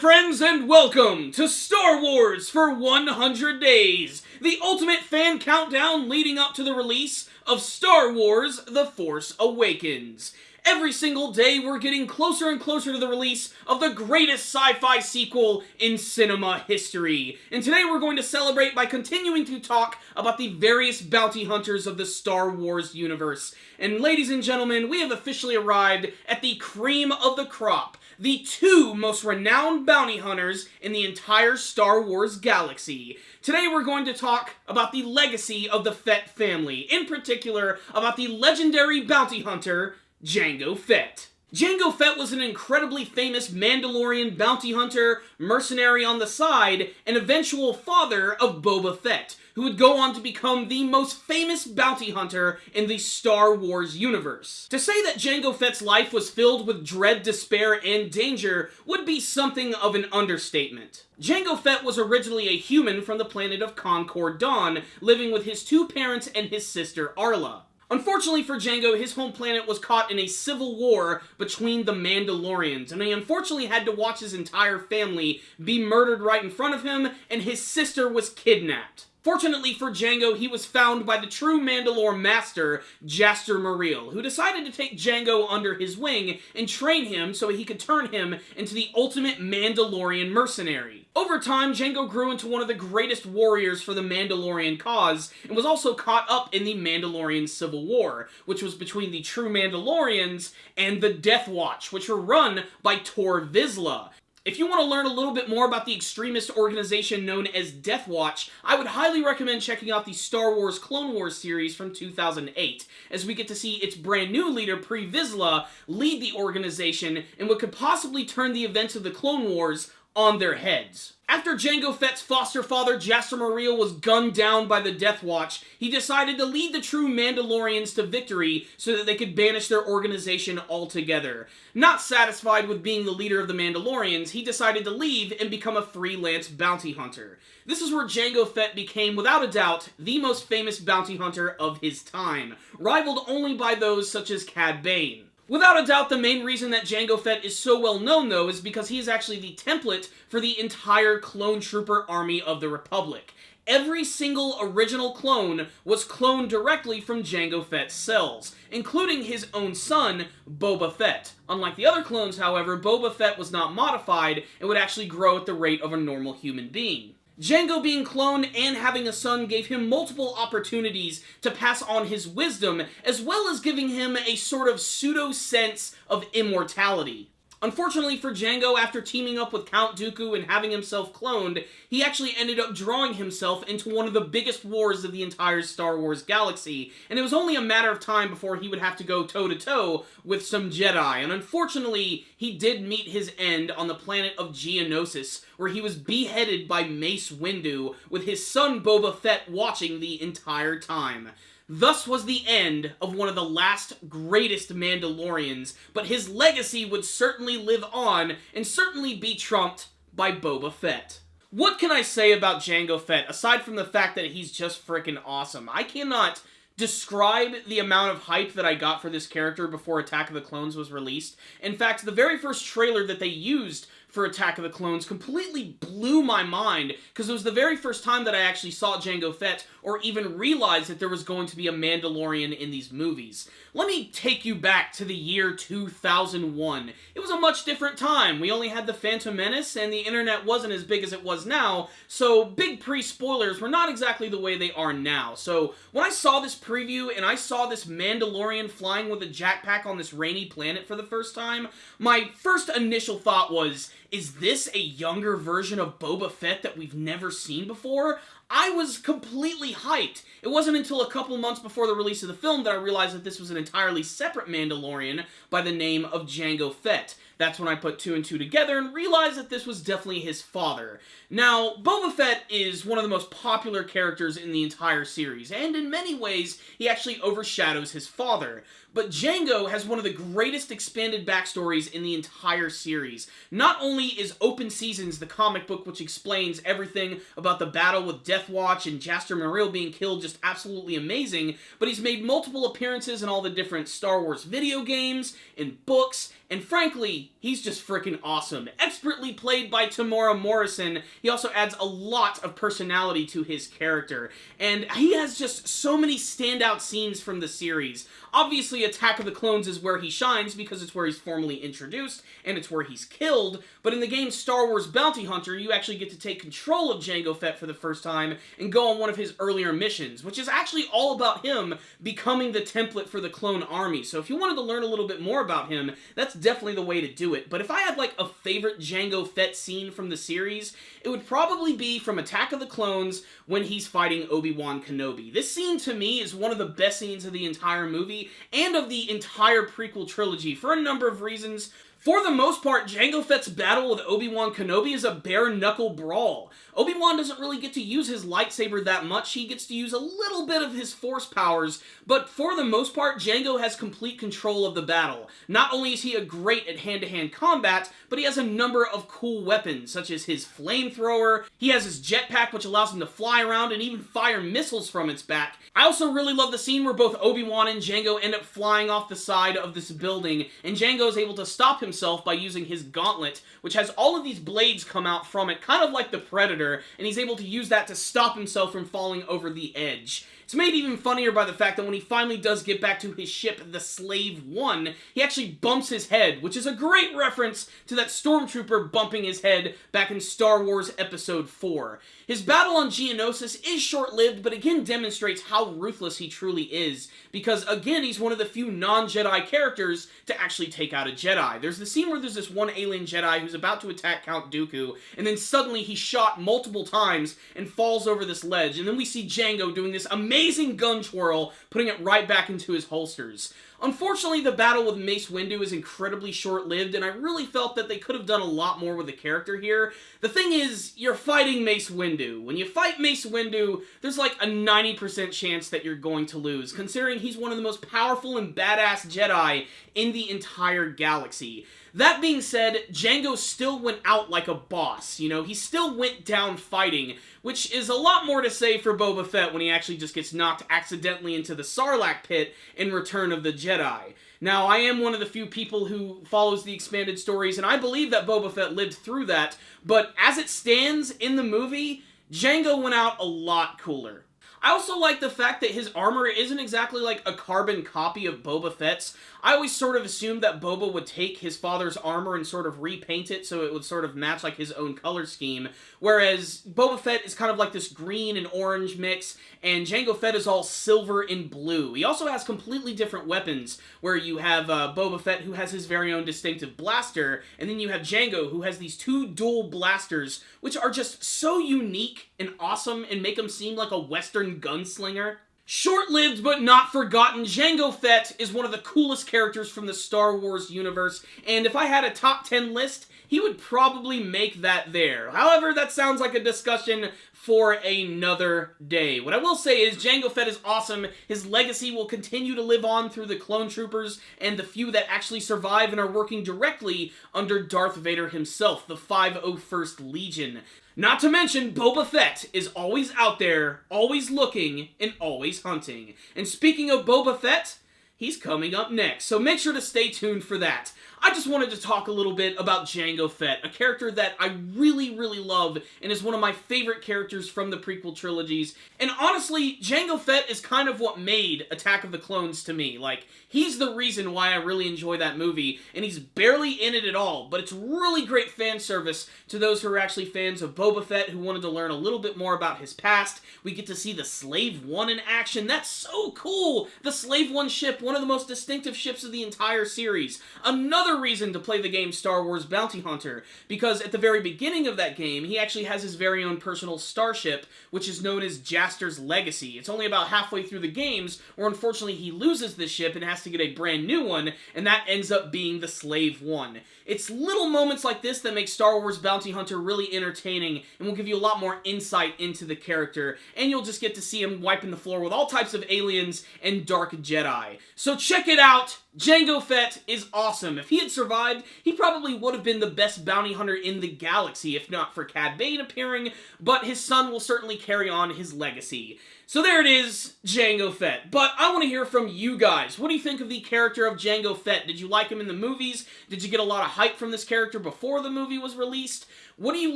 friends, and welcome to Star Wars for 100 Days, the ultimate fan countdown leading up to the release of Star Wars The Force Awakens. Every single day, we're getting closer and closer to the release of the greatest sci-fi sequel in cinema history. And today we're going to celebrate by continuing to talk about the various bounty hunters of the Star Wars universe. And ladies and gentlemen, we have officially arrived at the cream of the crop. The two most renowned bounty hunters in the entire Star Wars galaxy. Today we're going to talk about the legacy of the Fett family, in particular about the legendary bounty hunter, Jango Fett. Jango Fett was an incredibly famous Mandalorian bounty hunter, mercenary on the side, and eventual father of Boba Fett, who would go on to become the most famous bounty hunter in the Star Wars universe. To say that Jango Fett's life was filled with dread, despair, and danger would be something of an understatement. Jango Fett was originally a human from the planet of Concord Dawn, living with his two parents and his sister Arla. Unfortunately for Jango, his home planet was caught in a civil war between the Mandalorians, and he unfortunately had to watch his entire family be murdered right in front of him, and his sister was kidnapped. Fortunately for Jango, he was found by the true Mandalore master, Jaster Mareel, who decided to take Jango under his wing and train him so he could turn him into the ultimate Mandalorian mercenary. Over time, Jango grew into one of the greatest warriors for the Mandalorian cause, and was also caught up in the Mandalorian Civil War, which was between the true Mandalorians and the Death Watch, which were run by Tor Vizsla. If you want to learn a little bit more about the extremist organization known as Death Watch, I would highly recommend checking out the Star Wars Clone Wars series from 2008, as we get to see its brand new leader, Pre Vizsla, lead the organization in what could possibly turn the events of the Clone Wars on their heads. After Jango Fett's foster father, Jaster Mareel, was gunned down by the Death Watch, he decided to lead the true Mandalorians to victory so that they could banish their organization altogether. Not satisfied with being the leader of the Mandalorians, he decided to leave and become a freelance bounty hunter. This is where Jango Fett became, without a doubt, the most famous bounty hunter of his time, rivaled only by those such as Cad Bane. Without a doubt, the main reason that Jango Fett is so well known, though, is because he is actually the template for the entire clone trooper army of the Republic. Every single original clone was cloned directly from Jango Fett's cells, including his own son, Boba Fett. Unlike the other clones, however, Boba Fett was not modified and would actually grow at the rate of a normal human being. Jango being cloned and having a son gave him multiple opportunities to pass on his wisdom, as well as giving him a sort of pseudo-sense of immortality. Unfortunately for Jango, after teaming up with Count Dooku and having himself cloned, he actually ended up drawing himself into one of the biggest wars of the entire Star Wars galaxy, and it was only a matter of time before he would have to go toe-to-toe with some Jedi, and unfortunately, he did meet his end on the planet of Geonosis, where he was beheaded by Mace Windu, with his son Boba Fett watching the entire time. Thus was the end of one of the last greatest Mandalorians, but his legacy would certainly live on, and certainly be trumped by Boba Fett. What can I say about Jango Fett, aside from the fact that he's just frickin' awesome? I cannot describe the amount of hype that I got for this character before Attack of the Clones was released. In fact, the very first trailer that they used for Attack of the Clones completely blew my mind, because it was the very first time that I actually saw Jango Fett, or even realized that there was going to be a Mandalorian in these movies. Let me take you back to the year 2001. It was a much different time. We only had the Phantom Menace, and the internet wasn't as big as it was now, so big pre-spoilers were not exactly the way they are now. So when I saw this preview, and I saw this Mandalorian flying with a jetpack on this rainy planet for the first time, my first initial thought was, is this a younger version of Boba Fett that we've never seen before? I was completely hyped. It wasn't until a couple months before the release of the film that I realized that this was an entirely separate Mandalorian by the name of Jango Fett. That's when I put two and two together and realized that this was definitely his father. Now, Boba Fett is one of the most popular characters in the entire series, and in many ways, he actually overshadows his father. But Jango has one of the greatest expanded backstories in the entire series. Not only is Open Seasons, the comic book which explains everything about the battle with Death Watch and Jaster Mareel being killed, just absolutely amazing, but he's made multiple appearances in all the different Star Wars video games, in books, and frankly, he's just freaking awesome. Expertly played by Tamora Morrison, he also adds a lot of personality to his character, and he has just so many standout scenes from the series. Obviously, Attack of the Clones is where he shines because it's where he's formally introduced, and it's where he's killed, but in the game Star Wars Bounty Hunter, you actually get to take control of Jango Fett for the first time and go on one of his earlier missions, which is actually all about him becoming the template for the clone army. So if you wanted to learn a little bit more about him, that's definitely the way to do it. But if I had like a favorite Jango Fett scene from the series, it would probably be from Attack of the Clones when he's fighting Obi-Wan Kenobi. This scene to me is one of the best scenes of the entire movie and of the entire prequel trilogy for a number of reasons. For the most part, Jango Fett's battle with Obi-Wan Kenobi is a bare-knuckle brawl. Obi-Wan doesn't really get to use his lightsaber that much, he gets to use a little bit of his force powers, but for the most part, Jango has complete control of the battle. Not only is he a great at hand-to-hand combat, but he has a number of cool weapons, such as his flamethrower, he has his jetpack which allows him to fly around and even fire missiles from its back. I also really love the scene where both Obi-Wan and Jango end up flying off the side of this building, and Jango is able to stop himself by using his gauntlet, which has all of these blades come out from it, kind of like the Predator, and he's able to use that to stop himself from falling over the edge. It's made even funnier by the fact that when he finally does get back to his ship, the Slave One, he actually bumps his head, which is a great reference to that stormtrooper bumping his head back in Star Wars Episode 4. His battle on Geonosis is short-lived, but again demonstrates how ruthless he truly is, because again, he's one of the few non-Jedi characters to actually take out a Jedi. There's the scene where there's this one alien Jedi who's about to attack Count Dooku, and then suddenly he's shot multiple times and falls over this ledge, and then we see Jango doing this amazing gun twirl, putting it right back into his holsters. Unfortunately, the battle with Mace Windu is incredibly short-lived, and I really felt that they could have done a lot more with the character here. The thing is, you're fighting Mace Windu. When you fight Mace Windu, there's like a 90% chance that you're going to lose, considering he's one of the most powerful and badass Jedi in the entire galaxy. That being said, Jango still went out like a boss, you know, he still went down fighting, which is a lot more to say for Boba Fett when he actually just gets knocked accidentally into the Sarlacc pit in Return of the Jedi. Now, I am one of the few people who follows the expanded stories, and I believe that Boba Fett lived through that, but as it stands in the movie, Jango went out a lot cooler. I also like the fact that his armor isn't exactly like a carbon copy of Boba Fett's. I always sort of assumed that Boba would take his father's armor and sort of repaint it so it would sort of match like his own color scheme, whereas Boba Fett is kind of like this green and orange mix, and Jango Fett is all silver and blue. He also has completely different weapons, where you have Boba Fett who has his very own distinctive blaster, and then you have Jango who has these two dual blasters, which are just so unique and awesome and make him seem like a Western gunslinger. Short-lived but not forgotten, Jango Fett is one of the coolest characters from the Star Wars universe, and if I had a top 10 list, he would probably make that there. However, that sounds like a discussion for another day. What I will say is Jango Fett is awesome. His legacy will continue to live on through the clone troopers and the few that actually survive and are working directly under Darth Vader himself, the 501st Legion. Not to mention, Boba Fett is always out there, always looking, and always hunting. And speaking of Boba Fett, he's coming up next, so make sure to stay tuned for that. I just wanted to talk a little bit about Jango Fett, a character that I really, really love and is one of my favorite characters from the prequel trilogies. And honestly, Jango Fett is kind of what made Attack of the Clones to me. Like, he's the reason why I really enjoy that movie, and he's barely in it at all, but it's really great fan service to those who are actually fans of Boba Fett who wanted to learn a little bit more about his past. We get to see the Slave One in action. That's so cool! The Slave One ship, one of the most distinctive ships of the entire series. Another reason to play the game Star Wars Bounty Hunter, because at the very beginning of that game, he actually has his very own personal starship, which is known as Jaster's Legacy. It's only about halfway through the games where unfortunately he loses this ship and has to get a brand new one, and that ends up being the Slave One. It's little moments like this that make Star Wars Bounty Hunter really entertaining and will give you a lot more insight into the character, and you'll just get to see him wiping the floor with all types of aliens and Dark Jedi. So check it out! Jango Fett is awesome. If he had survived, he probably would have been the best bounty hunter in the galaxy, if not for Cad Bane appearing, but his son will certainly carry on his legacy. So there it is, Jango Fett. But I want to hear from you guys. What do you think of the character of Jango Fett? Did you like him in the movies? Did you get a lot of hype from this character before the movie was released? What do you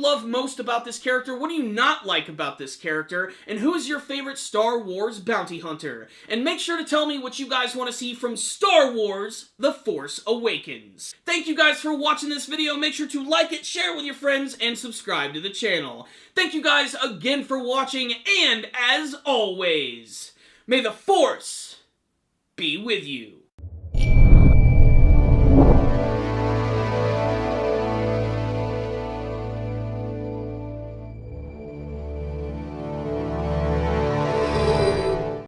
love most about this character? What do you not like about this character? And who is your favorite Star Wars bounty hunter? And make sure to tell me what you guys want to see from Star Wars The Force Awakens. Thank you guys for watching this video. Make sure to like it, share it with your friends, and subscribe to the channel. Thank you guys again for watching, and as always, may the Force be with you.